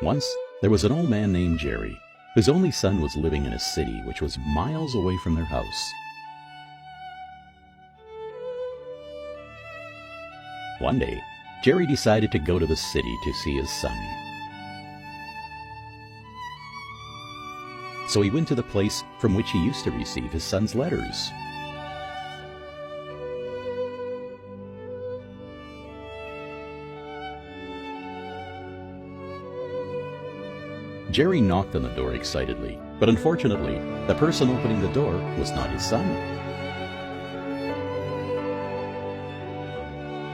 Once, there was an old man named Jerry, whose only son was living in a city which was miles away from their house. One day, Jerry decided to go to the city to see his son. So he went to the place from which he used to receive his son's letters. Jerry knocked on the door excitedly, but unfortunately, the person opening the door was not his son.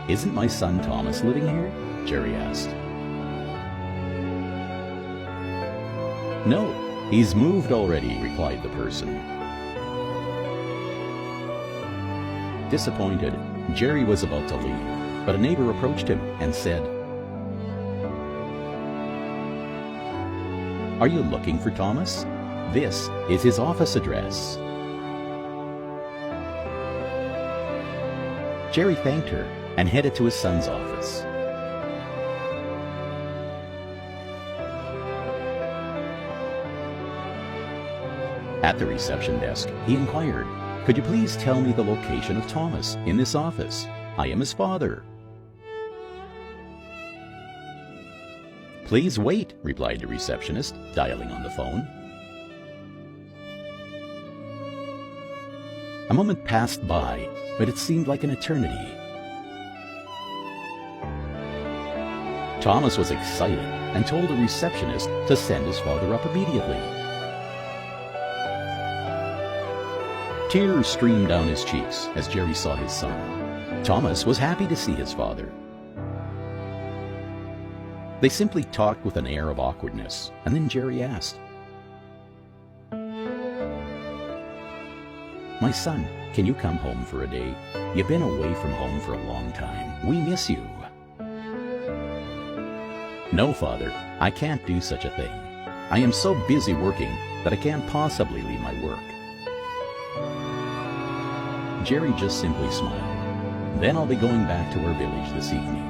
"Isn't my son Thomas living here?" Jerry asked. "No, he's moved already," replied the person. Disappointed, Jerry was about to leave, but a neighbor approached him and said, "Are you looking for Thomas? This is his office address." Jerry thanked her and headed to his son's office. At the reception desk, he inquired, "Could you please tell me the location of Thomas in this office? I am his father." "Please wait," replied the receptionist, dialing on the phone. A moment passed by, but it seemed like an eternity. Thomas was excited and told the receptionist to send his father up immediately. Tears streamed down his cheeks as Jerry saw his son. Thomas was happy to see his father. They simply talked with an air of awkwardness, and then Jerry asked, "My son, can you come home for a day? You've been away from home for a long time. We miss you." "No, Father, I can't do such a thing. I am so busy working that I can't possibly leave my work." Jerry just simply smiled. "Then I'll be going back to our village this evening."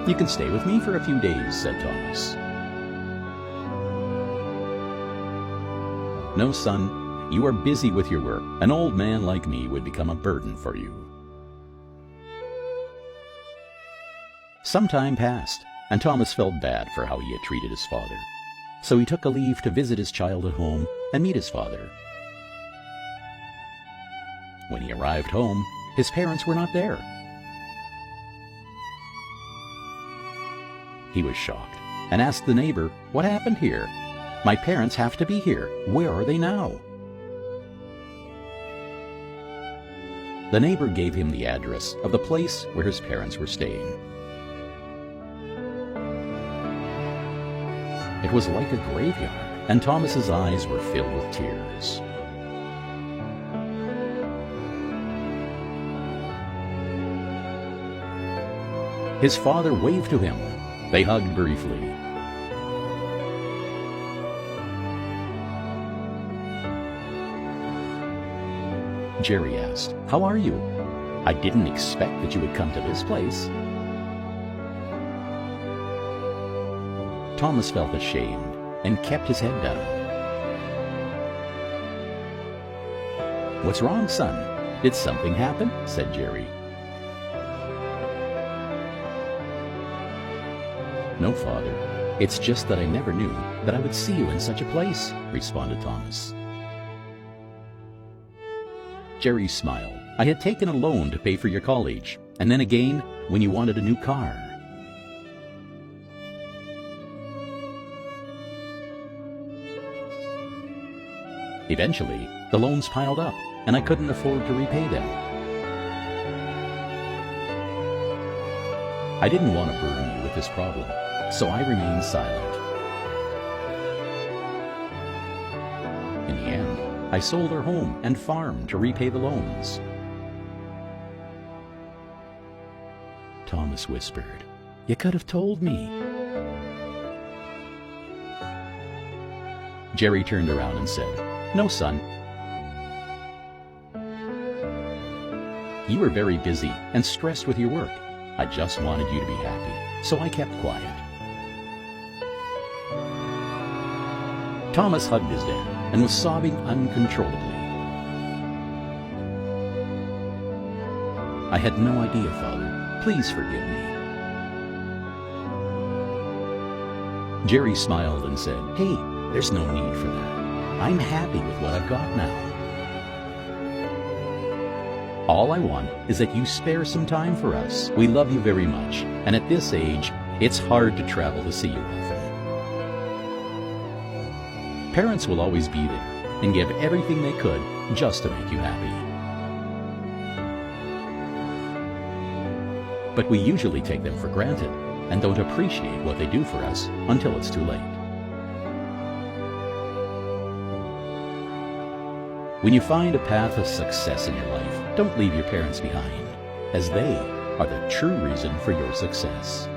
"You can stay with me for a few days," said Thomas. "No, son, you are busy with your work. An old man like me would become a burden for you." Some time passed, and Thomas felt bad for how he had treated his father. So he took a leave to visit his child at home and meet his father. When he arrived home, his parents were not there. He was shocked and asked the neighbor, "What happened here? My parents have to be here. Where are they now?" The neighbor gave him the address of the place where his parents were staying. It was like a graveyard, and Thomas's eyes were filled with tears. His father waved to him. They hugged briefly. Jerry asked, "How are you? I didn't expect that you would come to this place." Thomas felt ashamed and kept his head down. "What's wrong, son? Did something happen?" said Jerry. "No, Father. It's just that I never knew that I would see you in such a place," responded Thomas. Jerry smiled. "I had taken a loan to pay for your college, and then again when you wanted a new car." Eventually, the loans piled up, and I couldn't afford to repay them. I didn't want to burden you with this problem, so I remained silent. In the end, I sold our home and farm to repay the loans. Thomas whispered, "You could have told me." Jerry turned around and said, "No, son. You were very busy and stressed with your work. I just wanted you to be happy, so I kept quiet. Thomas hugged his dad and was sobbing uncontrollably. "I had no idea, Father. Please forgive me." Jerry smiled and said, "Hey, there's no need for that. I'm happy with what I've got now. All I want is that you spare some time for us. We love you very much, and at this age, it's hard to travel to see you often. Parents will always be there and give everything they could just to make you happy. But we usually take them for granted and don't appreciate what they do for us until it's too late. When you find a path of success in your life, don't leave your parents behind, as they are the true reason for your success."